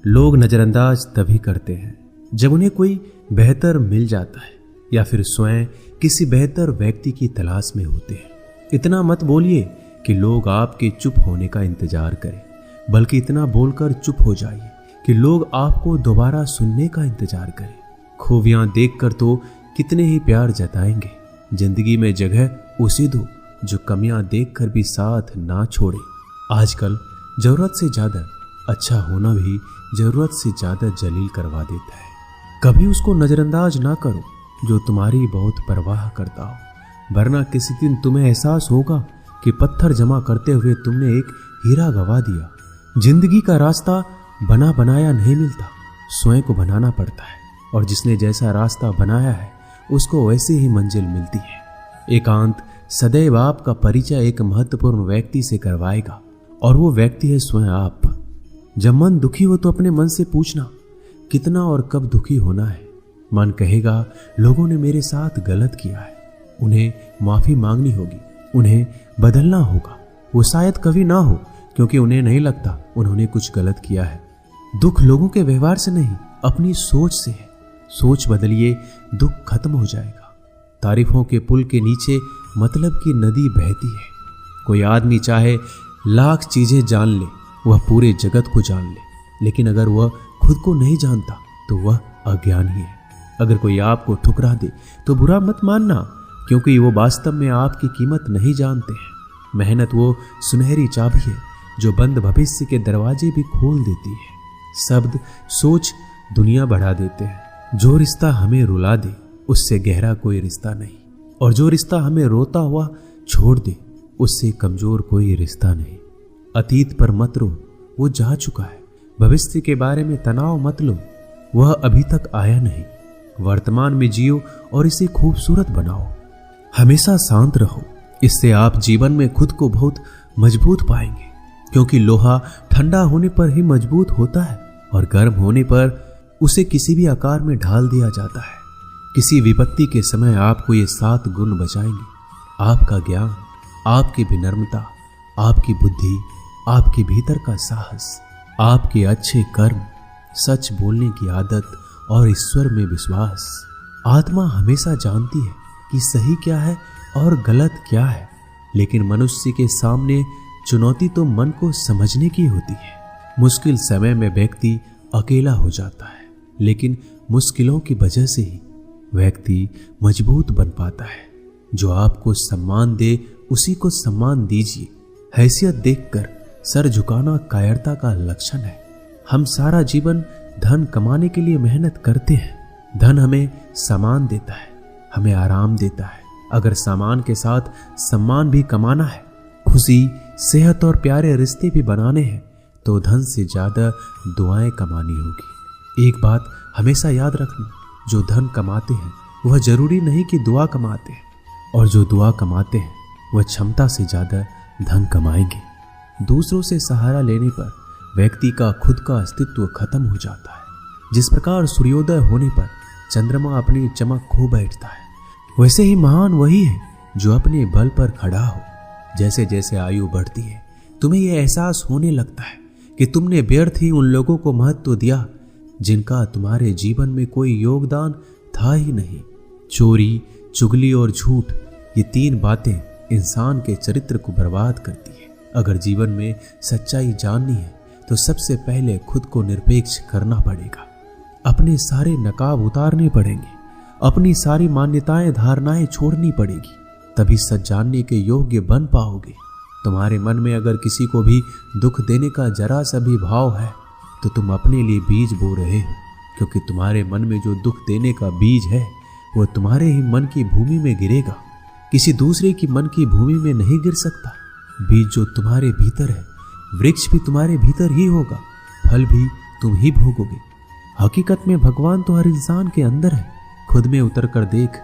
लोग नजरअंदाज तभी करते हैं जब उन्हें कोई बेहतर मिल जाता है या फिर स्वयं किसी बेहतर व्यक्ति की तलाश में होते हैं। इतना मत बोलिए कि लोग आपके चुप होने का इंतजार करें, बल्कि इतना बोलकर चुप हो जाइए कि लोग आपको दोबारा सुनने का इंतजार करें। खूबियां देखकर तो कितने ही प्यार जताएंगे। जिंदगी में जगह उसे दो जो कमियां देखकर भी साथ ना छोड़े। आजकल जरूरत से ज्यादा अच्छा होना भी जरूरत से ज्यादा जलील करवा देता है। कभी उसको नजरअंदाज ना करो जो तुम्हारी बहुत परवाह करता हो, वरना किसी दिन तुम्हें एहसास होगा कि पत्थर जमा करते हुए तुमने एक हीरा गवा दिया। जिंदगी का रास्ता बना बनाया नहीं मिलता, स्वयं को बनाना पड़ता है, और जिसने जैसा रास्ता बनाया है उसको वैसे ही मंजिल मिलती है। एकांत सदैव आपका परिचय एक महत्वपूर्ण व्यक्ति से करवाएगा, और वो व्यक्ति है स्वयं आप। जब मन दुखी हो तो अपने मन से पूछना कितना और कब दुखी होना है। मन कहेगा लोगों ने मेरे साथ गलत किया है, उन्हें माफी मांगनी होगी, उन्हें बदलना होगा। वो शायद कभी ना हो, क्योंकि उन्हें नहीं लगता उन्होंने कुछ गलत किया है। दुख लोगों के व्यवहार से नहीं, अपनी सोच से है। सोच बदलिए, दुख खत्म हो जाएगा। तारीफों के पुल के नीचे मतलब की नदी बहती है। कोई आदमी चाहे लाख चीजें जान ले, वह पूरे जगत को जान ले, लेकिन अगर वह खुद को नहीं जानता तो वह अज्ञानी है। अगर कोई आपको ठुकरा दे तो बुरा मत मानना, क्योंकि वो वास्तव में आपकी कीमत नहीं जानते हैं। मेहनत वो सुनहरी चाबी है जो बंद भविष्य के दरवाजे भी खोल देती है। शब्द सोच दुनिया बढ़ा देते हैं। जो रिश्ता हमें रुला दे उससे गहरा कोई रिश्ता नहीं, और जो रिश्ता हमें रोता हुआ छोड़ दे उससे कमजोर कोई रिश्ता नहीं। अतीत पर मत रो, वो जा चुका है। भविष्य के बारे में तनाव मत लो, वह अभी तक आया नहीं। वर्तमान में जियो और इसे खूबसूरत बनाओ। हमेशा शांत रहो, इससे आप जीवन में खुद को बहुत मजबूत पाएंगे, क्योंकि लोहा ठंडा होने पर ही मजबूत होता है, और गर्म होने पर उसे किसी भी आकार में ढाल दिया जाता है। किसी विपत्ति के समय आपको ये 7 गुण बचाएंगे: आपका ज्ञान, आपकी विनम्रता, आपकी बुद्धि, आपके भीतर का साहस, आपके अच्छे कर्म, सच बोलने की आदत और ईश्वर में विश्वास। आत्मा हमेशा जानती है कि सही क्या है और गलत क्या है, लेकिन मनुष्य के सामने चुनौती तो मन को समझने की होती है। मुश्किल समय में व्यक्ति अकेला हो जाता है, लेकिन मुश्किलों की वजह से ही व्यक्ति मजबूत बन पाता है। जो आपको सम्मान दे उसी को सम्मान दीजिए। हैसियत देखकर सर झुकाना कायरता का लक्षण है। हम सारा जीवन धन कमाने के लिए मेहनत करते हैं। धन हमें सामान देता है, हमें आराम देता है। अगर सामान के साथ सम्मान भी कमाना है, खुशी, सेहत और प्यारे रिश्ते भी बनाने हैं, तो धन से ज्यादा दुआएं कमानी होगी। एक बात हमेशा याद रखना, जो धन कमाते हैं वह जरूरी नहीं कि दुआ कमाते हैं, और जो दुआ कमाते हैं वह क्षमता से ज्यादा धन कमाएंगे। दूसरों से सहारा लेने पर व्यक्ति का खुद का अस्तित्व खत्म हो जाता है। जिस प्रकार सूर्योदय होने पर चंद्रमा अपनी चमक खो बैठता है, वैसे ही महान वही है जो अपने बल पर खड़ा हो। जैसे जैसे आयु बढ़ती है, तुम्हें यह एहसास होने लगता है कि तुमने व्यर्थ ही उन लोगों को महत्व दिया जिनका तुम्हारे जीवन में कोई योगदान था ही नहीं। चोरी, चुगली और झूठ, ये 3 बातें इंसान के चरित्र को बर्बाद करती है। अगर जीवन में सच्चाई जाननी है तो सबसे पहले खुद को निरपेक्ष करना पड़ेगा। अपने सारे नकाब उतारने पड़ेंगे, अपनी सारी मान्यताएं धारणाएं छोड़नी पड़ेगी, तभी सच जानने के योग्य बन पाओगे। तुम्हारे मन में अगर किसी को भी दुख देने का जरा सा भी भाव है तो तुम अपने लिए बीज बो रहे हो, क्योंकि तुम्हारे मन में जो दुख देने का बीज है वो तुम्हारे ही मन की भूमि में गिरेगा, किसी दूसरे की मन की भूमि में नहीं गिर सकता। बीज जो तुम्हारे भीतर है, वृक्ष भी तुम्हारे भीतर ही होगा, फल भी तुम ही भोगोगे। हकीकत में भगवान तो हर इंसान के अंदर है। खुद में उतर कर देख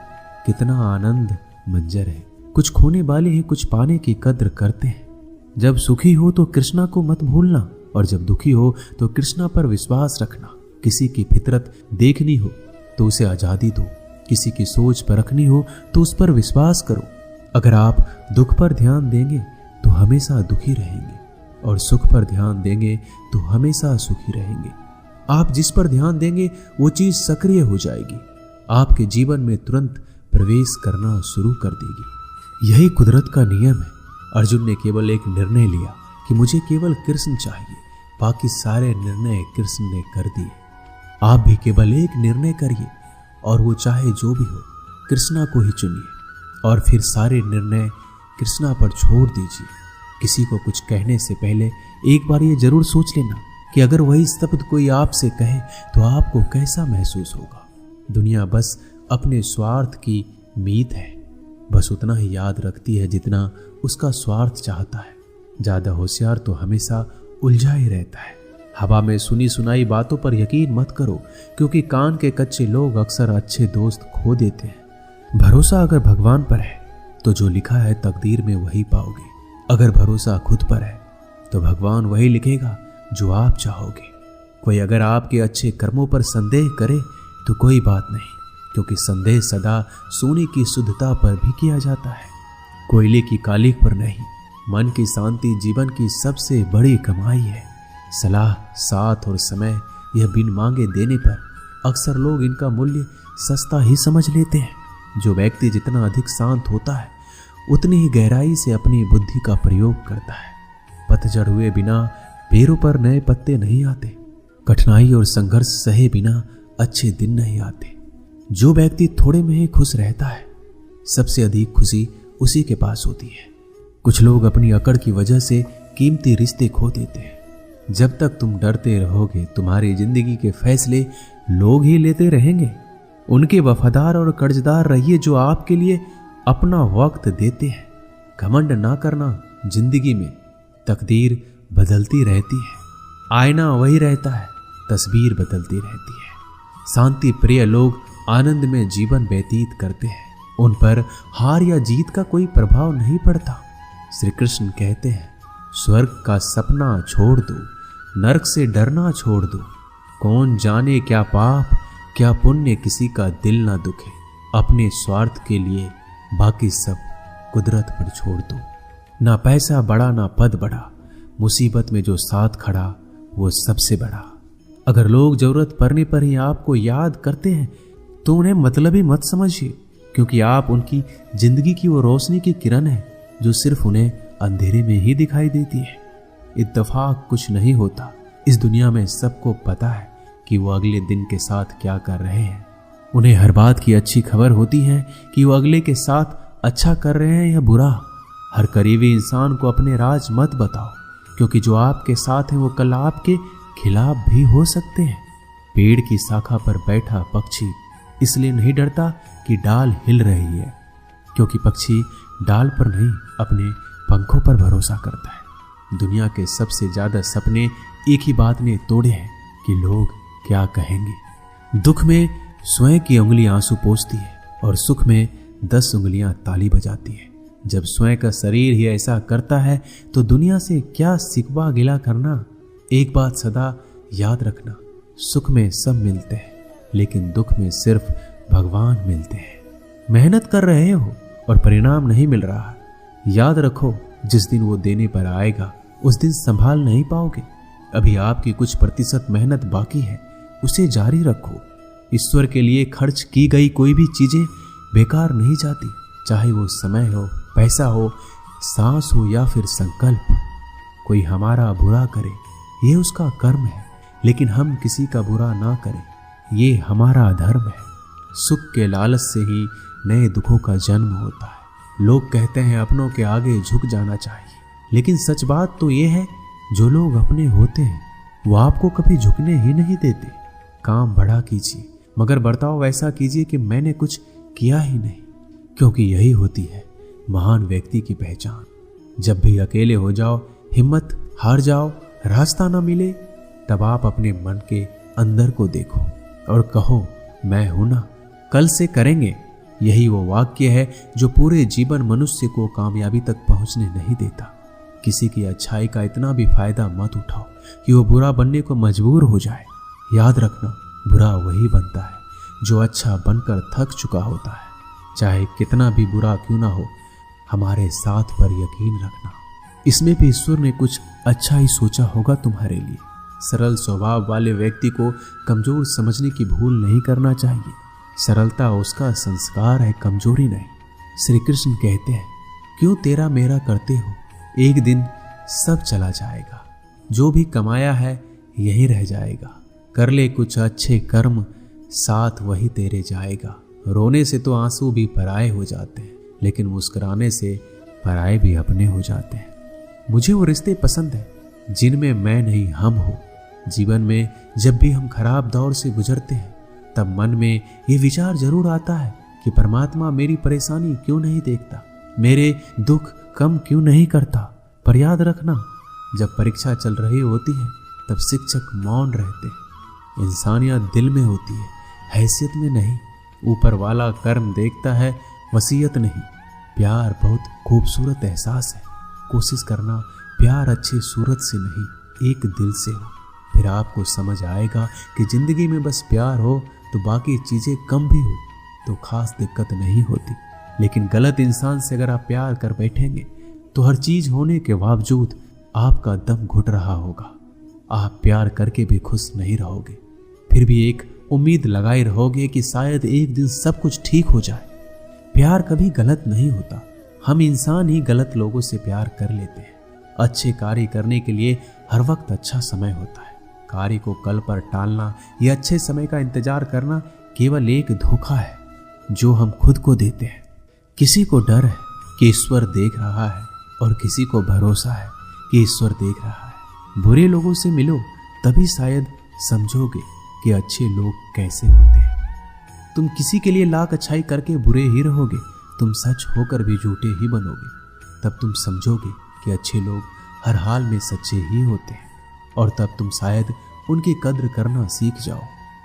कितना आनंद मंजर है। कुछ खोने वाले हैं, कुछ पाने की कद्र करते हैं। जब सुखी हो तो कृष्णा को मत भूलना, और जब दुखी हो तो कृष्णा पर विश्वास रखना। किसी की फितरत देखनी हो तो उसे आजादी दो, किसी की सोच परखनी हो तो उस पर विश्वास करो। अगर आप दुख पर ध्यान देंगे तो हमेशा दुखी रहेंगे, और सुख पर ध्यान देंगे तो हमेशा सुखी रहेंगे। आप जिस पर ध्यान देंगे वो चीज सक्रिय हो जाएगी, आपके जीवन में तुरंत प्रवेश करना शुरू कर देगी। यही कुदरत का नियम है। अर्जुन ने केवल एक निर्णय लिया कि मुझे केवल कृष्ण चाहिए, बाकी सारे निर्णय कृष्ण ने कर दिए। आप भी केवल एक निर्णय करिए और वो चाहे जो भी हो, कृष्णा को ही चुनिए और फिर सारे निर्णय कृष्णा पर छोड़ दीजिए। किसी को कुछ कहने से पहले एक बार ये जरूर सोच लेना कि अगर वही शब्द कोई आपसे कहे तो आपको कैसा महसूस होगा। दुनिया बस अपने स्वार्थ की मीत है, बस उतना ही याद रखती है जितना उसका स्वार्थ चाहता है। ज्यादा होशियार तो हमेशा उलझा ही रहता है। हवा में सुनी सुनाई बातों पर यकीन मत करो, क्योंकि कान के कच्चे लोग अक्सर अच्छे दोस्त खो देते हैं। भरोसा अगर भगवान पर है तो जो लिखा है तकदीर में वही पाओगे। अगर भरोसा खुद पर है तो भगवान वही लिखेगा जो आप चाहोगे। कोई अगर आपके अच्छे कर्मों पर संदेह करे तो कोई बात नहीं, क्योंकि संदेह सदा सोने की शुद्धता पर भी किया जाता है, कोयले की कालिख पर नहीं। मन की शांति जीवन की सबसे बड़ी कमाई है। सलाह, साथ और समय यह बिन मांगे देने पर अक्सर लोग इनका मूल्य सस्ता ही समझ लेते हैं। जो व्यक्ति जितना अधिक शांत होता है उतनी ही गहराई से अपनी बुद्धि का प्रयोग करता है। पतझड़ हुए बिना पेड़ों पर नए पत्ते नहीं आते। कठिनाई और संघर्ष सहे बिना अच्छे दिन नहीं आते। जो व्यक्ति थोड़े में ही खुश रहता है, सबसे अधिक खुशी उसी के पास होती है। कुछ लोग अपनी अकड़ की वजह से कीमती रिश्ते खो देते हैं। जब तक तुम डरते रहोगे, तुम्हारी जिंदगी के फैसले लोग ही लेते रहेंगे। उनके वफादार और कर्जदार रहिए जो आपके लिए अपना वक्त देते हैं। घमंड ना करना, जिंदगी में तकदीर बदलती रहती है, आईना वही रहता है, तस्वीर बदलती रहती है। शांति प्रिय लोग आनंद में जीवन व्यतीत करते हैं, उन पर हार या जीत का कोई प्रभाव नहीं पड़ता। श्री कृष्ण कहते हैं, स्वर्ग का सपना छोड़ दो, नरक से डरना छोड़ दो। कौन जाने क्या पाप क्या पुण्य किसी का दिल ना दुखे। अपने स्वार्थ के लिए बाकी सब कुदरत पर छोड़ दो। ना पैसा बड़ा ना पद बड़ा, मुसीबत में जो साथ खड़ा वो सबसे बड़ा। अगर लोग जरूरत पड़ने पर ही आपको याद करते हैं तो उन्हें मतलबी मत समझिए, क्योंकि आप उनकी जिंदगी की वो रोशनी की किरण है जो सिर्फ उन्हें अंधेरे में ही दिखाई देती है। इत्तेफाक कुछ नहीं होता। इस दुनिया में सबको पता है कि वो अगले दिन के साथ क्या कर रहे हैं। उन्हें हर बात की अच्छी खबर होती है कि वो अगले के साथ अच्छा कर रहे हैं या बुरा। हर करीबी इंसान को अपने राज मत बताओ, क्योंकि जो आपके साथ है वो कल आपके खिलाफ भी हो सकते हैं। पेड़ की शाखा पर बैठा पक्षी इसलिए नहीं डरता कि डाल हिल रही है, क्योंकि पक्षी डाल पर नहीं अपने पंखों पर भरोसा करता है। दुनिया के सबसे ज्यादा सपने एक ही बात ने तोड़े हैं कि लोग क्या कहेंगे। दुख में स्वयं की उंगली आंसू पोंछती है और सुख में 10 उंगलियां ताली बजाती है। जब स्वयं का शरीर ही ऐसा करता है तो दुनिया से क्या सिकवा गिला करना। एक बात सदा याद रखना, सुख में सब मिलते हैं लेकिन दुख में सिर्फ भगवान मिलते हैं। मेहनत कर रहे हो और परिणाम नहीं मिल रहा, याद रखो जिस दिन वो देने पर आएगा उस दिन संभाल नहीं पाओगे। अभी आपकी कुछ प्रतिशत मेहनत बाकी है, उसे जारी रखो। ईश्वर के लिए खर्च की गई कोई भी चीजें बेकार नहीं जाती, चाहे वो समय हो, पैसा हो, सांस हो या फिर संकल्प। कोई हमारा बुरा करे ये उसका कर्म है, लेकिन हम किसी का बुरा ना करें ये हमारा धर्म है। सुख के लालच से ही नए दुखों का जन्म होता है। लोग कहते हैं अपनों के आगे झुक जाना चाहिए, लेकिन सच बात तो ये है जो लोग अपने होते हैं वो आपको कभी झुकने ही नहीं देते। काम बड़ा कीजिए मगर बर्ताव वैसा कीजिए कि मैंने कुछ किया ही नहीं, क्योंकि यही होती है महान व्यक्ति की पहचान। जब भी अकेले हो जाओ, हिम्मत हार जाओ, रास्ता ना मिले, तब आप अपने मन के अंदर को देखो और कहो मैं हूं ना, कल से करेंगे। यही वो वाक्य है जो पूरे जीवन मनुष्य को कामयाबी तक पहुंचने नहीं देता। किसी की अच्छाई का इतना भी फायदा मत उठाओ कि वो बुरा बनने को मजबूर हो जाए। याद रखना, बुरा वही बनता है जो अच्छा बनकर थक चुका होता है। चाहे कितना भी बुरा क्यों ना हो, हमारे साथ पर यकीन रखना, इसमें भी ईश्वर ने कुछ अच्छा ही सोचा होगा तुम्हारे लिए। सरल स्वभाव वाले व्यक्ति को कमजोर समझने की भूल नहीं करना चाहिए। सरलता उसका संस्कार है, कमजोरी नहीं। श्री कृष्ण कहते हैं, क्यों तेरा मेरा करते हो, एक दिन सब चला जाएगा। जो भी कमाया है यही रह जाएगा। कर ले कुछ अच्छे कर्म, साथ वही तेरे जाएगा। रोने से तो आंसू भी पराए हो जाते हैं, लेकिन मुस्कुराने से पराए भी अपने हो जाते हैं। मुझे वो रिश्ते पसंद हैं जिनमें मैं नहीं हम हो। जीवन में जब भी हम खराब दौर से गुजरते हैं तब मन में ये विचार जरूर आता है कि परमात्मा मेरी परेशानी क्यों नहीं देखता, मेरे दुख कम क्यों नहीं करता। पर याद रखना, जब परीक्षा चल रही होती है तब शिक्षक मौन रहते हैं। इंसानियत दिल में होती है, हैसियत में नहीं। ऊपर वाला कर्म देखता है, वसीयत नहीं। प्यार बहुत खूबसूरत एहसास है। कोशिश करना प्यार अच्छी सूरत से नहीं, एक दिल से हो। फिर आपको समझ आएगा कि जिंदगी में बस प्यार हो तो बाकी चीजें कम भी हो तो खास दिक्कत नहीं होती। लेकिन गलत इंसान से अगर आप प्यार कर बैठेंगे तो हर चीज होने के बावजूद आपका दम घुट रहा होगा। आप प्यार करके भी खुश नहीं रहोगे, फिर भी एक उम्मीद लगाए रहोगे कि शायद एक दिन सब कुछ ठीक हो जाए। प्यार कभी गलत नहीं होता, हम इंसान ही गलत लोगों से प्यार कर लेते हैं। अच्छे कार्य करने के लिए हर वक्त अच्छा समय होता है। कार्य को कल पर टालना या अच्छे समय का इंतजार करना केवल एक धोखा है जो हम खुद को देते हैं। किसी को डर है कि ईश्वर देख रहा है और किसी को भरोसा है कि ईश्वर देख रहा है। बुरे लोगों से मिलो तभी शायद समझोगे कि अच्छे लोग कैसे होते हैं। तुम किसी के लिए लाख अच्छाई करके बुरे ही रहोगे, तुम सच होकर भी झूठे ही बनोगे। तब तुम समझोगे कि अच्छे लोग हर हाल में सच्चे ही होते हैं, और तब तुम शायद उनकी कद्र करना सीख जाओ।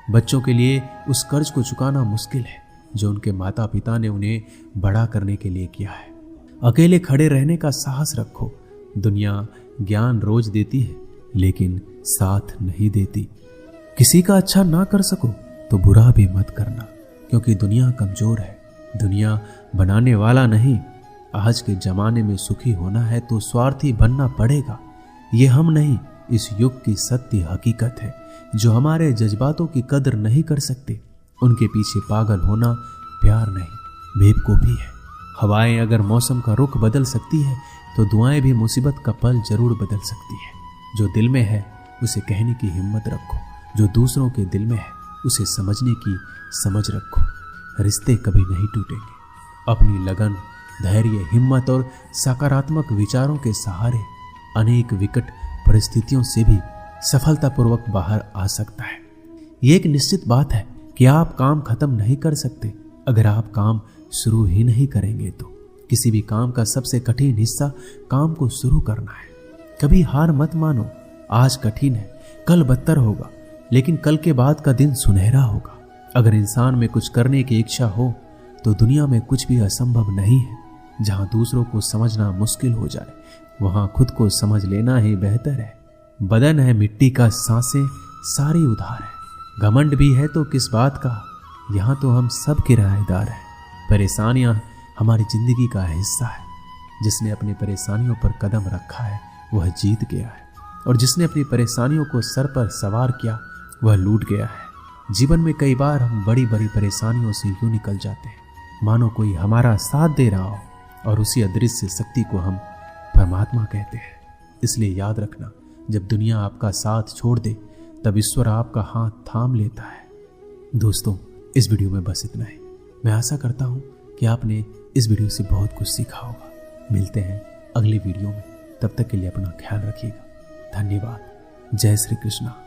बच्चों के लिए उस कर्ज को चुकाना मुश्किल है जो उनके माता पिता ने उन्हें बड़ा करने के लिए किया है। अकेले खड़े रहने का साहस रखो। दुनिया ज्ञान रोज देती है लेकिन साथ नहीं देती। किसी का अच्छा ना कर सको तो बुरा भी मत करना, क्योंकि दुनिया कमजोर है, दुनिया बनाने वाला नहीं। आज के जमाने में सुखी होना है तो स्वार्थी बनना पड़ेगा। ये हम नहीं, इस युग की सत्य हकीकत है। जो हमारे जज्बातों की कदर नहीं कर सकते उनके पीछे पागल होना प्यार नहीं, बेवकूफी है। हवाएं अगर मौसम का रुख बदल सकती है तो दुआएं भी मुसीबत का पल जरूर बदल सकती है। जो दिल में है उसे कहने की हिम्मत रखो, जो दूसरों के दिल में है उसे समझने की समझ रखो। रिश्ते कभी नहीं टूटेंगे। अपनी लगन, धैर्य, हिम्मत और सकारात्मक विचारों के सहारे अनेक विकट परिस्थितियों से भी सफलतापूर्वक बाहर आ सकता है। ये एक निश्चित बात है कि आप काम खत्म नहीं कर सकते अगर आप काम शुरू ही नहीं करेंगे तो। किसी भी काम का सबसे कठिन हिस्सा काम को शुरू करना है। कभी हार मत मानो। आज कठिन है, कल बदतर होगा, लेकिन कल के बाद का दिन सुनहरा होगा। अगर इंसान में कुछ करने की इच्छा हो तो दुनिया में कुछ भी असंभव नहीं है। जहां दूसरों को समझना मुश्किल हो जाए वहां खुद को समझ लेना ही बेहतर है। बदन है मिट्टी का, सांसें सारी उधार है। घमंड भी है तो किस बात का, यहाँ तो हम सब किराएदार हैं। परेशानियां हमारी जिंदगी का हिस्सा है। जिसने अपनी परेशानियों पर कदम रखा है वह जीत गया है, और जिसने अपनी परेशानियों को सर पर सवार किया वह लूट गया है। जीवन में कई बार हम बड़ी बड़ी परेशानियों से यूं निकल जाते हैं मानो कोई हमारा साथ दे रहा हो, और उसी अदृश्य शक्ति को हम परमात्मा कहते हैं। इसलिए याद रखना, जब दुनिया आपका साथ छोड़ दे तब ईश्वर आपका हाथ थाम लेता है। दोस्तों, इस वीडियो में बस इतना ही। मैं आशा करता हूँ कि आपने इस वीडियो से बहुत कुछ सीखा होगा। मिलते हैं अगली वीडियो में, तब तक के लिए अपना ख्याल रखिएगा। धन्यवाद। जय श्री कृष्णा।